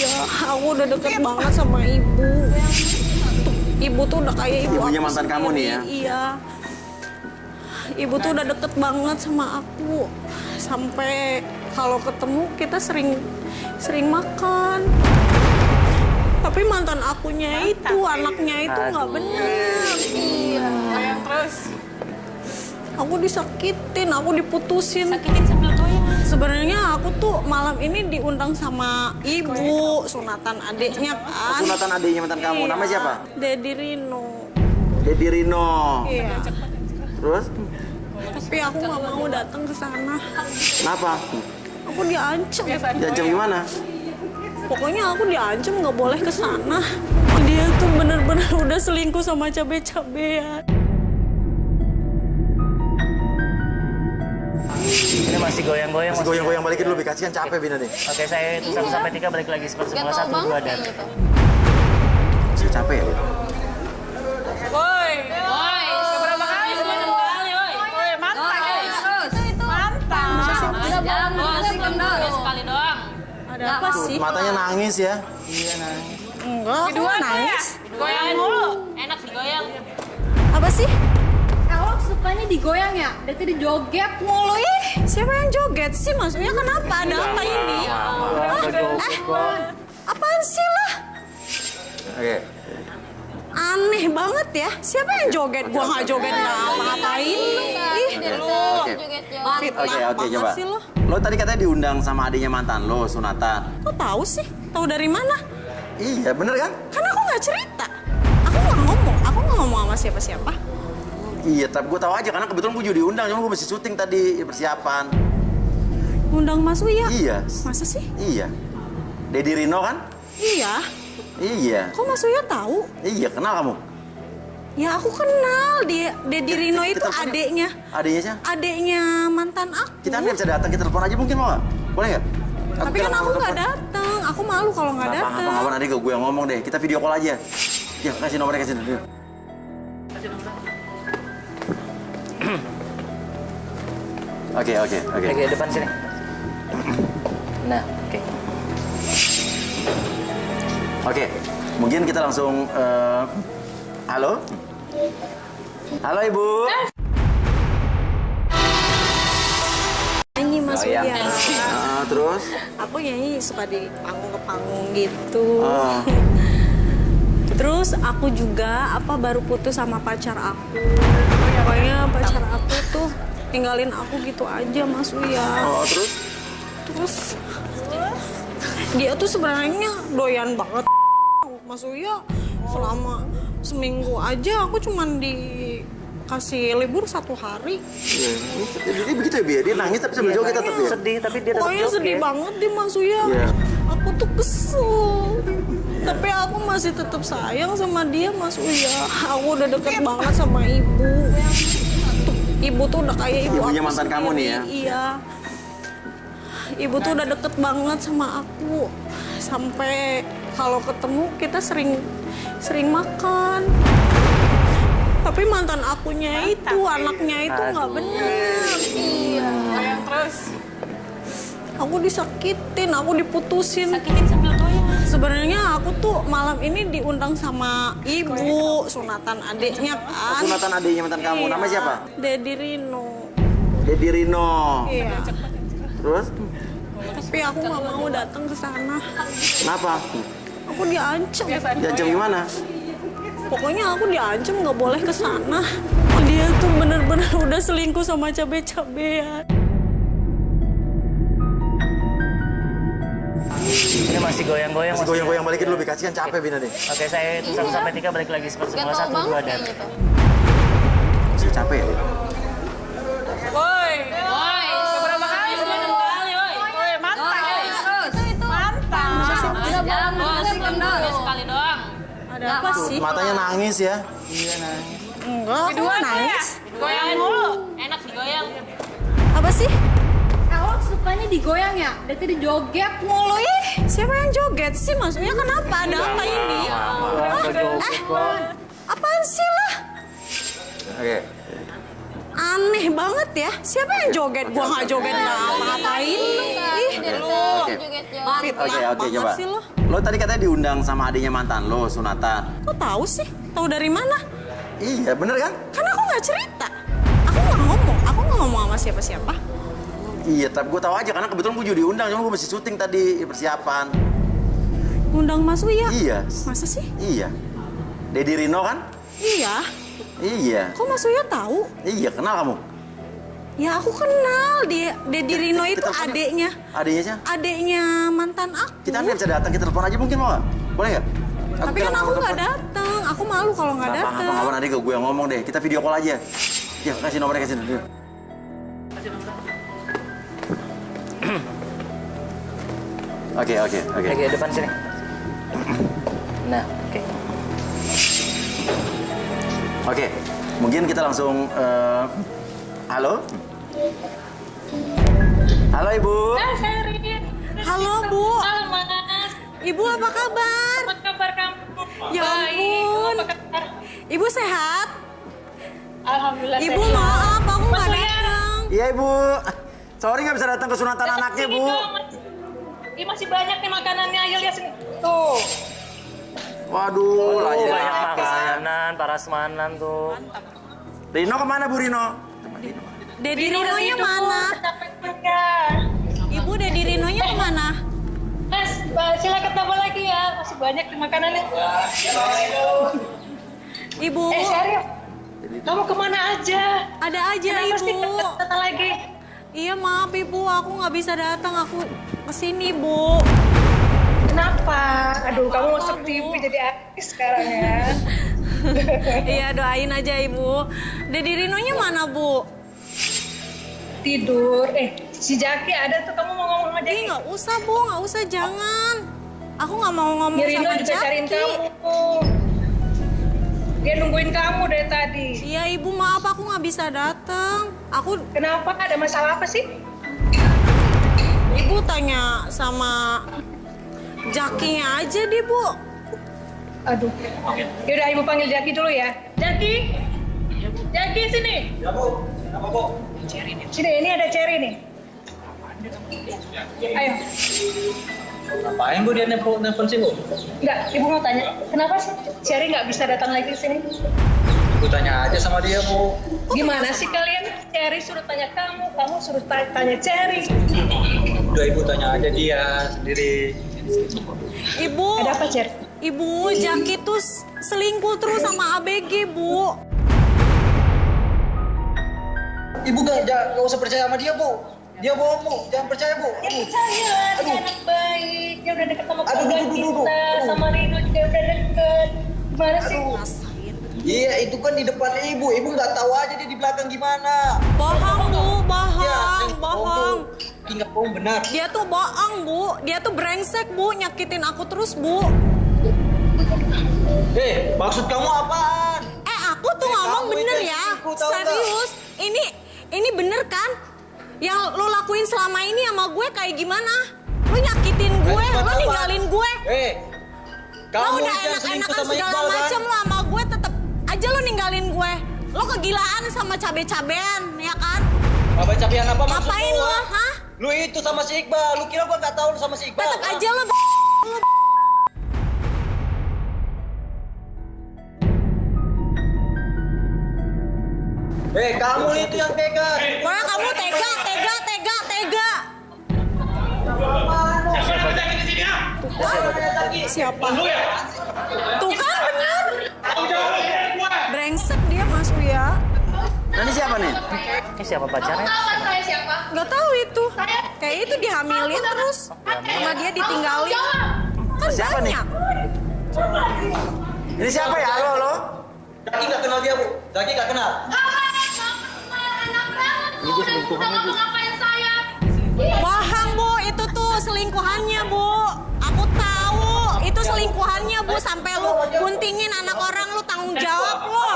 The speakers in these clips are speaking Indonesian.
Iya, aku udah deket banget sama ibu. Ibu tuh udah kayak ibu Ibunya aku mantan sendiri. kamu nih ya? Iya. Ibu tuh udah deket banget sama aku. Sampai kalau ketemu kita sering makan. Tapi mantan akunya itu, anaknya itu nggak bener. Iya. Goyang terus. Aku disakitin, aku diputusin. Sakitin sambil goyang. Sebenarnya aku tuh malam ini diundang sama ibu, sunatan adiknya kan. Sunatan adiknya mantan kamu, Iya. namanya siapa? Dedi Rino. Dedi Rino. Iya. Terus? Tapi aku nggak mau datang ke sana. Kenapa? Aku diancam. Diancam gimana? Pokoknya aku diancam nggak boleh ke sana. Dia tuh bener-bener udah selingkuh sama cabe-cabean. Ini masih goyang-goyang. Masih goyang-goyang, balikin dulu, kasihan capek Bina nih. Oke, saya itu 1 sampai 3 balik lagi seperti semula. 1, 2, dan. Masih capek ya? Woi. Woi. Keberapa kali? 9 kali, woi. Woi, mantan. Mantan. Sekali doang. Ada apa sih? Matanya nangis ya? Iya nangis. Enggak, aku Kedua nggak nangis. Goyang mulu. Enak digoyang. Apa sih? Lo sukanya digoyang ya? Berarti dijoget Mulu ih, siapa yang joget sih? Maksudnya kenapa? Ada apa ini? Apaan sih lah? Oke. Aneh banget ya. Siapa yang joget? Gua nggak joget, nggak apa-apain. Ih, Oke. fitnah Oke, banget coba. sih lo. Lo tadi katanya diundang sama adiknya mantan lo, sunatan. Kok tahu sih? Tahu dari mana? Iya, bener kan? Kan aku nggak cerita. Aku nggak ngomong. Aku nggak ngomong sama siapa-siapa. Iya, tapi gue tahu aja karena kebetulan gue juga diundang, cuma gue masih syuting tadi, persiapan. Undang Mas Uya. Iya. Masa sih? Iya. Dedi Rino kan? Iya. Iya. Kok Mas Uya tahu? Iya, kenal kamu? Ya aku kenal dia. Dedi Rino itu Kita telepon. adeknya. Adiknya siapa? Adeknya mantan aku. Kita nggak bisa datang, kita telepon aja mungkin mau nggak? Boleh nggak? Tapi kan aku nggak datang. Aku malu kalau nggak datang. Apa nanti gue yang ngomong deh. Kita video call aja. Ya, kasih nomornya, kasih nomornya. Oke. Oke, depan sini. Nah, oke. Oke, mungkin kita langsung. Halo? Halo Ibu. Nyanyi Mas Uya. Terus? Aku nyanyi suka di panggung ke panggung gitu. Oh. Terus aku juga baru putus sama pacar aku. Pokoknya pacar aku tuh tinggalin aku gitu aja Mas Uya. Oh, terus? Terus dia tuh sebenarnya doyan banget Mas Uya. Selama seminggu aja aku cuman dikasih libur 1 hari. Iya. Jadi begitu ya, Bia? Dia nangis tapi sambil joget tetap ya? Sedih, tapi dia tetap Pokoknya sedih joget. banget dia Mas Uya. Iya. Aku tuh kesel. Tapi aku masih tetap sayang sama dia Mas Uya. Aku udah deket banget sama ibu. Ibu tuh udah kayak ibu Ibunya aku mantan sendiri. kamu nih ya? Iya. Ibu tuh udah deket banget sama aku. Sampai kalau ketemu kita sering makan. Tapi mantan akunya itu, anaknya itu nggak bener. Iya. Goyang terus. Aku disakitin, aku diputusin. Sakitin sambil goyang. Sebenarnya aku tuh malam ini diundang sama ibu, sunatan adiknya kan. Sunatan adiknya mantan kamu, Iya. namanya siapa? Dedi Rino. Dedi Rino. Iya. Terus? Tapi aku nggak mau datang ke sana. Kenapa? Aku diancam. Diancam gimana? Pokoknya aku diancam nggak boleh ke sana. Dia tuh bener-bener udah selingkuh sama cabe-cabean. Ini masih goyang-goyang. Masih goyang-goyang, balikin dulu, kasihan capek Bina nih. Oke, saya itu 1 sampai 3 balik lagi seperti semula. 1, 2, dan. Masih capek ya? Woi. Woi. Keberapa kali? 9 kali, woi. Woi, mantan. Mantan. Sekali doang. Ada apa sih? Matanya nangis ya? Iya nangis. Enggak, aku Kedua nggak nangis. Goyang mulu. Enak digoyang. Apa sih? Lo sukanya digoyang ya? Berarti dijoget Mulu ih, siapa yang joget sih? Maksudnya kenapa? Ada apa ini? Apaan sih lah? Oke. Aneh banget ya. Siapa yang joget? Gua nggak joget, nggak apa-apain. Ih, Oke, coba. sih lo. Lo tadi katanya diundang sama adiknya mantan lo, sunatan. Kok tahu sih? Tahu dari mana? Iya, bener kan? Kan aku nggak cerita. Aku nggak ngomong sama siapa-siapa. Iya, tapi gue tahu aja karena kebetulan gue juga diundang, cuma gue masih syuting tadi, persiapan. Undang Mas Uya? Iya. Masa sih? Iya. Dedi Rino kan? Iya. Iya. Kok Mas Uya tahu? Iya, kenal kamu? Ya aku kenal dia. Dedi Rino itu Kita telepon. adeknya. Adiknya siapa? Adeknya mantan aku. Kita nggak bisa datang, kita telepon aja mungkin mau nggak? Boleh nggak? Tapi kan aku nggak datang. Aku malu kalau nggak datang. Apa nanti gue yang ngomong deh. Kita video call aja. Ya, kasih nomornya, kasih nomornya. Oke. Lagi depan sini. Nah, oke. Oke, mungkin kita langsung. Halo? Halo Ibu. Halo Bu. Halo Mas. Ibu apa kabar? Apa kabar kamu? Ya ampun. Apa kabar? Ibu sehat? Alhamdulillah. Ibu sehat. maaf aku nggak Mas Uya. datang. Iya Ibu. Sorry nggak bisa datang ke sunatan anaknya Sini Bu. dong, Mas. Ini masih banyak nih makanannya. Ayo lihat sini. Tuh. Waduh, lagi Banyak makanan, prasmanan tuh. Rino kemana Bu Rino? Dedi Rinonya mana? Capek juga. Ibu Dedi Rinonya kemana? Mas, silakan tambah lagi ya. Masih banyak nih makanannya. Ibu, Syarif. Kamu kemana aja? ada aja Kenapa sih Ibu. datang lagi? Iya maaf Ibu, aku nggak bisa datang. Aku kesini Bu. Kenapa? Aduh, kamu Apa, masuk Bu? TV jadi artis sekarang ya. Iya doain aja Ibu. Dedi Rinonya mana Bu? Tidur. Si Jaki ada tuh, kamu mau ngomong sama Ih Jaki? nggak usah Bu, nggak usah jangan. Aku nggak mau ngomong Rino sama juga cariin Jaki. kamu. Dia nungguin kamu dari tadi. Iya Ibu maaf aku nggak bisa datang. Aku Kenapa? Ada masalah apa sih? Ibu tanya sama Jakinya aja deh Bu. Aduh. Yaudah, Ibu panggil Jaki dulu ya. Jaki! Jaki, sini! Ya Bu, apa Bu? Sini, ini ada Cherry nih. Ayo. Ngapain Bu dia nelfon sih Bu? Enggak, Ibu mau tanya. Kenapa sih Cherry nggak bisa datang lagi ke sini? Ibu tanya aja sama dia Bu. Gimana sih kalian? Cherry suruh tanya kamu suruh tanya Cherry. Udah Ibu tanya aja dia sendiri. Ibu, Ada apa, Cherry? Ibu Jaki tuh selingkuh terus sama ABG Bu. Ibu gak usah percaya sama dia Bu. Dia bohong Bu, jangan percaya Bu. Ya percaya, dia anak baik. Dia udah deket sama Aduh, keluarga kita, sama Rino juga udah deket. Gimana sih? Iya itu kan di depan Ibu. Ibu nggak tahu aja dia di belakang gimana. Bohong Bu, Iya, bohong. Ingat bohong benar. Dia tuh bohong Bu, dia tuh brengsek Bu, nyakitin aku terus Bu. Maksud kamu apaan? Aku tuh ngomong kamu bener itu ya, selingkuh, tahu nggak? serius. Ini bener kan? Yang lo lakuin selama ini sama gue kayak gimana? Lo nyakitin gue, lo ninggalin gue. Lo Kamu udah yang selingkuh enak-enakan sama segala Iqbal kan? macem lo sama gue, tetep aja lo ninggalin gue. Lo kegilaan sama cabe-cabean, ya kan? Cabai-cabian apa maksud Ngapain lu? lo, Ha? hah? Lu itu sama si Iqbal. Lu kira gua nggak tahu lu sama si Iqbal? Tetep ha? aja lo Kamu itu yang tega. Pokoknya kamu tega. Siapa? Tuh kan bener. Brengsek dia Mas Uya. Nah ini siapa nih? Ini siapa pacarnya? Gak tahu itu. Kayak itu dihamilin terus. Sama dia ditinggalin. Kan Siapa nih? banyak. Ini siapa ya? Halo? Zaki nggak kenal dia Bu. Zaki nggak kenal. Bohong Bu, itu tuh selingkuhannya Bu. Aku tahu itu selingkuhannya Bu. Sampai lu guntingin anak orang, lu tanggung jawab lo.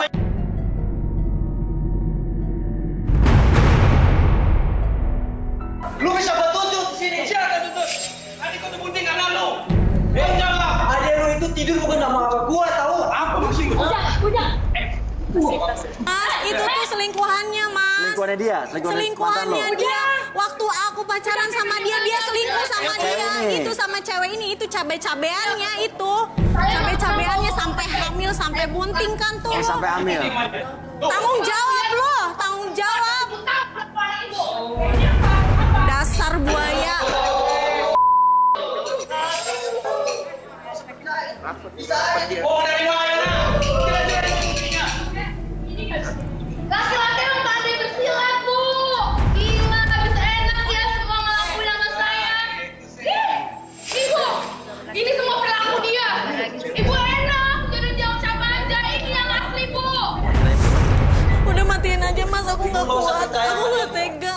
Lu bisa gua tuntut di sini. Siapa tuntut? Tadi gua tuntut anak lu. Jangan. Adek lu itu tidur bukan sama gua tahu. Apa sih? Udah. Mas, itu tuh selingkuhannya Mas. Selingkuhannya dia, mantan lo. Selingkuhannya dia. Waktu aku pacaran sama dia, dia selingkuh sama Cewek dia. ini. Gitu sama cewek ini, itu cabe-cabeannya itu. Cabe-cabeannya sampai hamil, sampai bunting kan tuh. Oh, sampai hamil. Tanggung jawab loh, tanggung jawab. Dasar buaya. Oh, dari mana? Kira-kira itu buktinya. Laki-laki emang tak ada bersilat, Bu. Gila, gak bisa enak ya semua ngelakuin sama saya. Ibu, ini semua perilaku dia. Ibu enak, jodoh jauh siapa aja. Ini yang asli, Bu. Udah matiin aja mas, aku nggak kuat, aku nggak tega.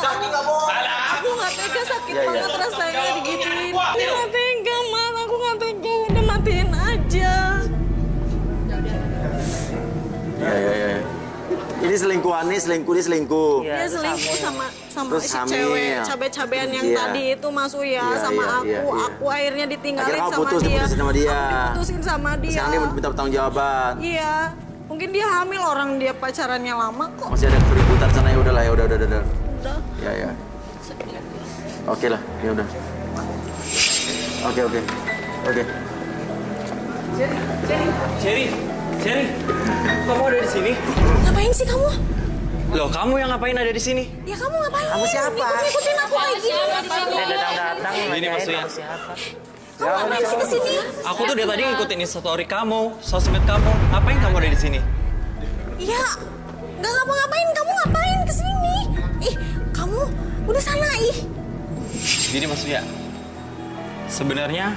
Aku nggak tega, sakit Iya, iya. banget rasanya digituin. Aku nggak tega mas, aku nggak tega, udah matiin aja. Ya. Ini selingkuhan nih, selingkuh. Iya. Dia selingkuh sama Terus si hamil. cewek cabe-cabean yang Iya. tadi itu Mas Uya Iya, sama iya, aku. iya, iya. Aku akhirnya ditinggalin Akhirnya kamu sama dia. diputusin sama dia. Aku diputusin sama dia. Sekarang dia minta pertanggung jawaban. Iya, mungkin dia hamil, orang dia pacarannya lama kok. Masih ada keributan sana, ya udahlah, ya udah. Udah. Ya. Oke lah, ya udah. Oke. Cherry, kamu ada di sini? Ngapain sih kamu? Loh, kamu yang ngapain ada di sini? Ya kamu ngapain? Kamu siapa? Ngikutin aku kayak gini. Datang-datang. Ini nanyain maksudnya. kamu siapa? Kamu ngapain sih kesini? Aku tuh dari tadi ngikutin story kamu, sosmed kamu. Ngapain kamu ada di sini? Ya, nggak ngapa-ngapain. Kamu ngapain kesini? Ih, kamu udah sana ih. Gini maksudnya, sebenarnya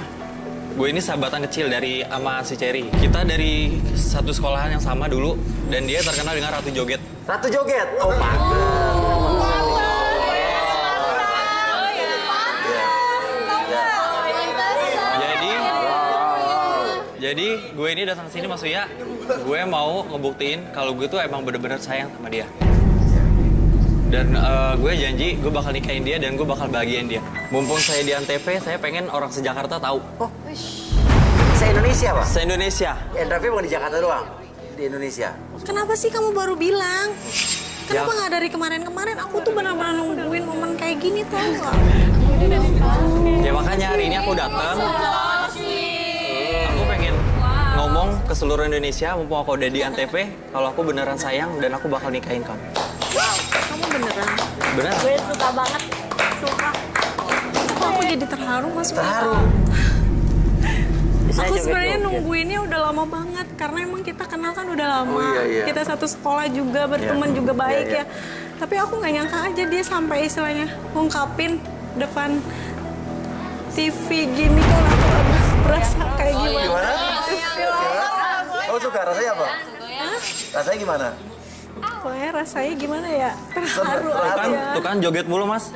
gue ini sahabatan kecil dari ama si Cherry. Kita dari satu sekolahan yang sama dulu, dan dia terkenal dengan Ratu Joget. Ratu joget. Oh, pantes. Jadi gue ini datang sini maksudnya, gue mau ngebuktiin kalau gue tuh emang bener-bener sayang sama dia. Dan gue janji gue bakal nikahin dia dan gue bakal bahagiain dia. Mumpung saya di Antv, saya pengen orang se-Jakarta tahu. Oh, se-Indonesia, Pak? Se-Indonesia. NRV bukan di Jakarta doang, di Indonesia. Kenapa sih kamu baru bilang? Kenapa nggak dari kemarin-kemarin? Aku tuh benar-benar nungguin momen kayak gini tau nggak? Ya makanya hari ini aku datang. Aku pengen ngomong ke seluruh Indonesia, mumpung aku udah di Antv, kalau aku beneran sayang dan aku bakal nikahin kamu. Kamu beneran? Bener? Gue suka banget. Suka. Kok aku jadi terharu mas? Terharu. Bisa Aku joget-joget. sebenarnya nungguinnya udah lama banget karena emang kita kenal kan udah lama. Oh, iya. Kita satu sekolah juga, berteman Iya. juga baik Iya, iya. ya. Tapi aku nggak nyangka aja dia sampai istilahnya ngungkapin depan TV gini kok aku berasa kayak gimana? Gimana? Oh, suka rasanya apa? Rasanya gimana? Pokoknya rasanya gimana ya? Terharu aja. Tuh kan joget mulu mas.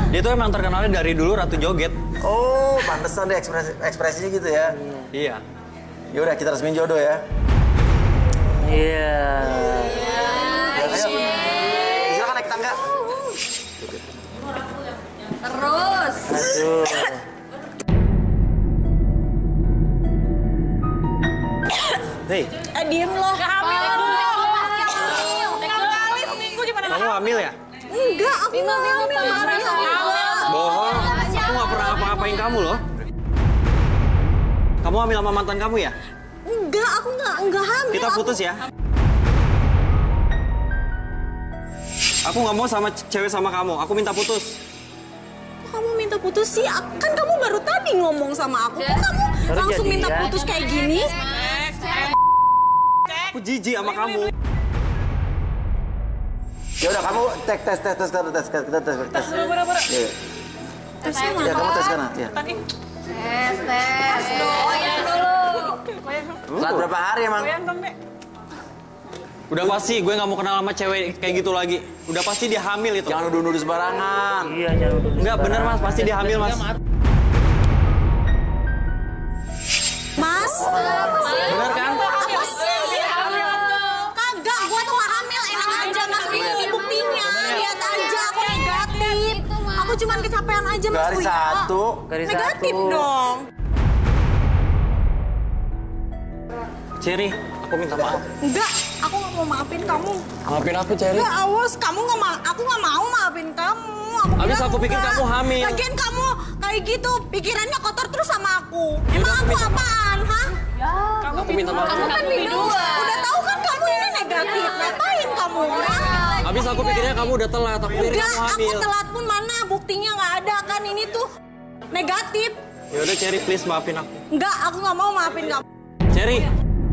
Dia tuh emang terkenalnya dari dulu Ratu Joget. Oh, pantesan deh ekspresinya gitu ya. Iya. Yaudah, kita resmiin jodoh ya. Iya. Ya, ayo. Silakan naik tangga. Terus. Aduh. Hei, Diem loh. Hamil kamu hamil ya? Enggak, aku nggak hamil. Marah sama aku. Bohong. Aku nggak pernah apa-apain kamu loh. Kamu hamil sama mantan kamu ya? Enggak, aku nggak hamil. Kita putus ya? Aku nggak mau sama cewek sama kamu. Aku minta putus. Kok kamu minta putus sih? Kan kamu baru tadi ngomong sama aku. Kok kamu Baru langsung jadi, minta ya? putus kayak gini? Aku jijik sama kamu. Ya udah, kamu tes. Kita tes. Iya. Tesnya Ya, mana? kamu tes sana. Ya. Tes. Goyang dulu. Setelah berapa hari emang? Udah pasti gue nggak mau kenal sama cewek kayak gitu lagi. Udah pasti dia hamil itu. Jangan nuduh-nuduh sembarangan. Iya, jangan dulu. Enggak bener mas, pasti dia hamil mas. Mas? Bener kan? Apa sih? Kagak, gua tuh gak hamil. Enak aja, Mas. Ini buktinya. Lihat aja, aku negatif. Aku cuman kecapean aja, Mas. Garis Uya. satu. Garis Negatif satu. dong. Cherry, aku minta maaf. Enggak, aku nggak mau maafin kamu. Maafin aku, Cherry. Enggak, awas, kamu aku nggak mau maafin kamu. Habis bilang aku pikir enggak. kamu hamil. Lagian kamu kayak gitu, pikirannya kotor terus sama aku. Emang aku apaan, hah? Aku minta maaf. Kamu kan berdua. Udah tahu kan kamu ini negatif. Ngapain kamu? Habis aku pikirnya kamu udah telat, aku pikir Enggak, kamu aku hamil. telat pun mana buktinya nggak ada kan ini tuh negatif. Yaudah Cherry, please maafin aku. Enggak, aku nggak mau maafin kamu. Cherry.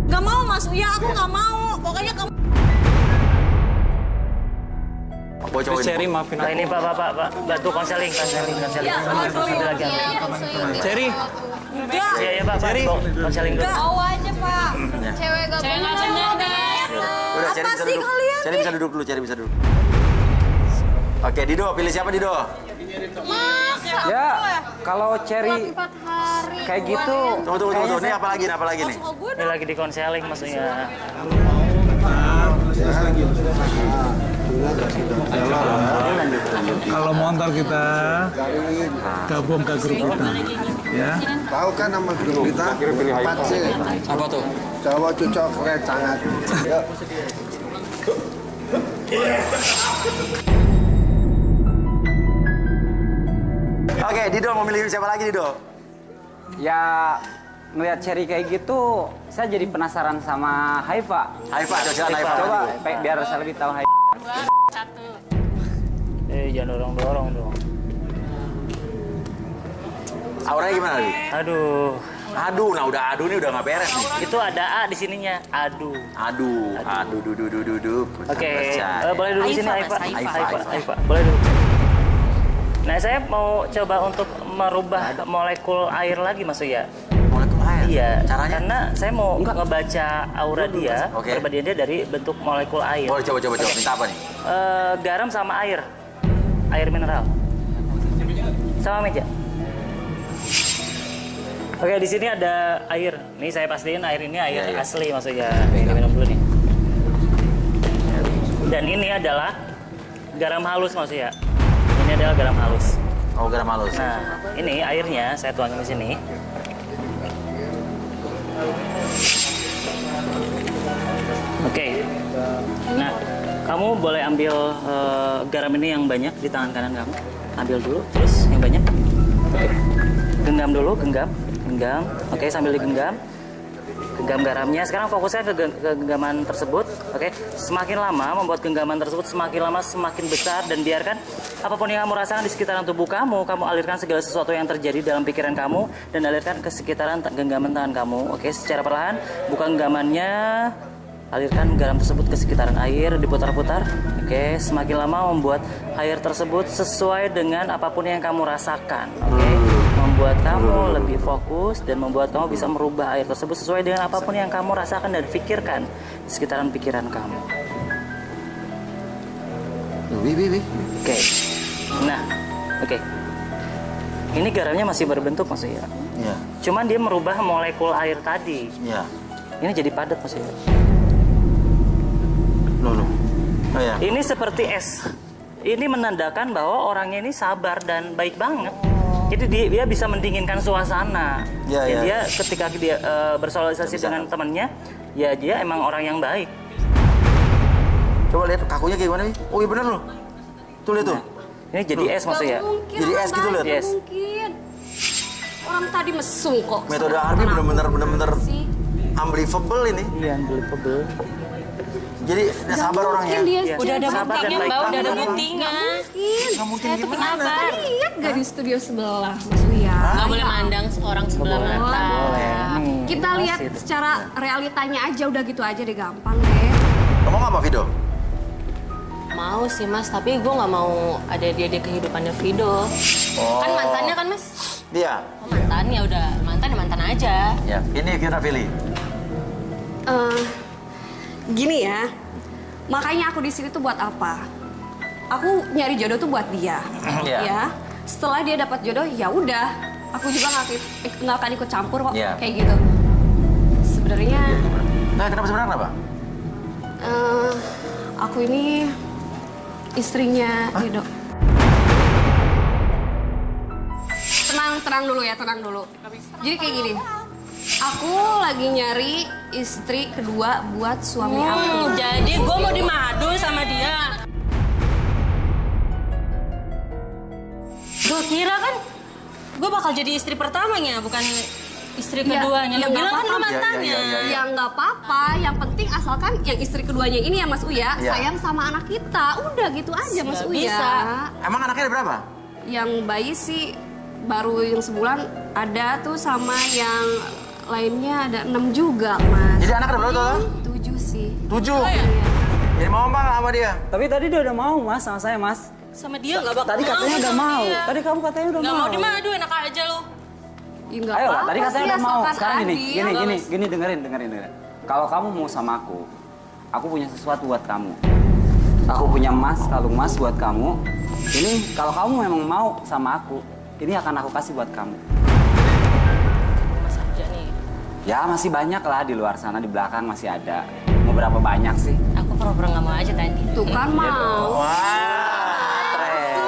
Nggak mau Mas Uya, aku nggak mau. Pokoknya kamu. Please Cherry, maafin Pak, aku. ini Pak, bantu konseling. Ambil lagi. Cherry. Enggak. Iya, Pak, Cherry. konseling dulu. Enggak. Bawa aja, Pak. Cewek gak bener, guys. Udah, Apa sih kalian Cherry bisa duduk dulu, Cherry bisa duduk. Oke, Dido, pilih siapa Dido? Masa? Ya, kalau Cherry 4 hari. kayak gitu, Tunggu. Ini apa lagi nih? Ini lagi di konseling maksudnya. Kalau mau antar kita gabung ke grup kita, ya. Tahu kan nama grup kita? 4C. Apa tuh? Jawa Cocok Keren Sangat. Yuk. Oke, Dido mau milih siapa lagi Dido? ya ngeliat Cherry kayak gitu, saya jadi penasaran sama Haifa. Haifa, silakan Haifa. Coba biar saya lebih tahu Haifa. Jangan dorong-dorong dong. Auranya gimana lagi? Aduh, Nah udah adu nih udah nggak beres nih. itu ada A di sininya. Aduh. Duduk. Oke, boleh duduk di sini Aifa. Aifa. Aifa, boleh duduk. Nah, saya mau coba untuk merubah molekul air lagi Mas Uya. Molekul air? Iya, Caranya? karena saya mau ngebaca aura dia, Oke. kepribadian dia dari bentuk molekul air. Boleh coba. Minta apa nih? Garam sama air mineral. Sama meja. Oke, di sini ada air. Nih saya pastiin air ini air Iya. asli maksudnya. Kita minum dulu nih. Dan ini adalah garam halus maksudnya. Ini adalah garam halus. Oh, garam halus. Nah, ini airnya saya tuangin di sini. Oke. Nah, kamu boleh ambil garam ini yang banyak di tangan kanan kamu. Ambil dulu, terus yang banyak. Oke. Genggam dulu, genggam. Oke, sambil digenggam. Genggam garamnya. Sekarang fokusnya ke genggaman tersebut. Oke. Semakin lama membuat genggaman tersebut semakin lama semakin besar dan biarkan apapun yang kamu rasakan di sekitaran tubuh kamu alirkan segala sesuatu yang terjadi dalam pikiran kamu dan alirkan ke sekitaran genggaman tangan kamu. Oke, secara perlahan buka genggamannya. Alirkan garam tersebut ke sekitaran air, diputar-putar. Oke, semakin lama membuat air tersebut sesuai dengan apapun yang kamu rasakan. Oke, membuat kamu lebih fokus dan membuat kamu bisa merubah air tersebut sesuai dengan apapun yang kamu rasakan dan pikirkan di sekitaran pikiran kamu. Oke, nah, oke. Ini garamnya masih berbentuk maksudnya. Iya. Cuman dia merubah molekul air tadi. Iya. Ini jadi padat maksudnya. Loh. Oh ya. Ini seperti es. Ini menandakan bahwa orangnya ini sabar dan baik banget. Jadi dia bisa mendinginkan suasana. Ya, Jadi ya. dia ketika dia bersosialisasi dengan temannya, ya dia emang orang yang baik. Coba lihat kakunya kayak gimana nih? Oh iya bener loh. Tuh lihat tuh. Ini jadi es maksudnya. Jadi es gitu lihat. Yes. Mungkin. Orang tadi mesum kok. Metode Arbi bener-bener unbelievable ini. Iya, unbelievable. Jadi udah sabar orangnya. Udah ada Buktinya, Mbak, udah ada buktinya. Nggak mungkin gimana? Lihat gak di studio sebelah, Mas Uya? Gak boleh mandang orang sebelah mata. Kita lihat secara realitanya aja, udah gitu aja deh, gampang deh. Kamu nggak mau Vido? Mau sih Mas, tapi gue nggak mau ada dia di kehidupannya Vido. Oh. Kan mantannya kan Mas? Dia. Oh, mantan ya udah, mantan aja. Ya. Ini kita pilih. Gini ya, makanya aku di sini tuh buat apa? Aku nyari jodoh tuh buat dia, Iya. ya. Setelah dia dapat jodoh, ya udah. Aku juga nggak akan ikut campur kok, Iya. kayak gitu. Sebenarnya, Nah, kenapa sebenarnya kenapa? aku ini istrinya Dido. Tenang dulu ya, tenang dulu. Jadi kayak gini, aku lagi nyari istri kedua buat suami aku. Jadi gue mau dimadu sama dia. Gue kira kan gue bakal jadi istri pertamanya, bukan istri keduanya. Lu bilang kan lu mantannya. Ya nggak apa-apa, yang penting asalkan yang istri keduanya ini ya Mas Uya sayang sama anak kita. Udah gitu aja Mas Uya. Bisa. Emang anaknya ada berapa? Yang bayi sih baru yang sebulan ada tuh, sama yang lainnya ada 6 juga Mas. Jadi anak ada berapa total? 7 sih. 7? Jadi mau apa nggak sama dia? Tapi tadi dia udah mau Mas sama saya Mas. Sama dia nggak bakal Tadi katanya udah sama mau. dia. Tadi kamu katanya udah Nggak mau. mau dimadu, enak aja lu. Ya, nggak Ayo lah, apa-apa tadi katanya sih, udah mau. asalkan Sekarang adil. gini, dengerin. Kalau kamu mau sama aku punya sesuatu buat kamu. Aku punya emas, kalung emas buat kamu. Ini kalau kamu memang mau sama aku, ini akan aku kasih buat kamu. Mas aja nih. Ya masih banyak lah di luar sana, di belakang masih ada. Mau berapa banyak sih? Aku pura-pura nggak mau aja tadi. Tuh kan mau. Wah, keren.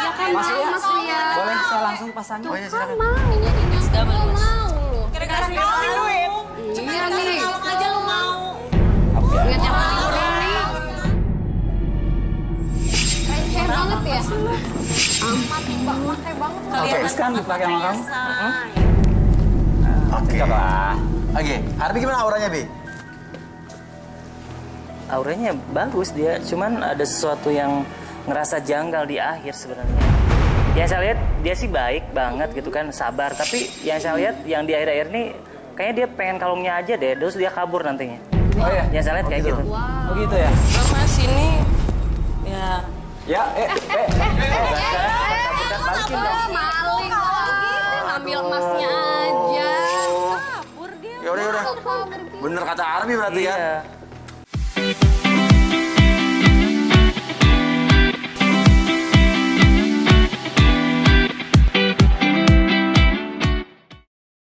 Ya kan Mas mau Uya, Mas Uya. boleh saya langsung pasangin? Oh iya, silakan. Gak mau mas. Gara-gara duit. Iya nih. Kalung aja lu mau. Ingat yang paling ini. Receh banget ya. Amat pakai banget. Oke, kan dipakai sama kamu? Oke. Cocok lah. Oke, Harbi gimana auranya, Bi? Auranya bagus dia, cuman ada sesuatu yang ngerasa janggal di akhir sebenarnya. Yang saya lihat dia sih baik banget gitu kan, sabar. Tapi yang saya lihat yang di akhir-akhir ini kayaknya dia pengen kalungnya aja deh, terus dia kabur nantinya. Oh iya? Yang saya lihat kayak gitu. Oh gitu ya? Mas ini ya. Ya, Balikin dong. Maling lagi. Ngambil emasnya aja. Kabur dia. Yaudah. Bener kata Harbi berarti ya? Iya.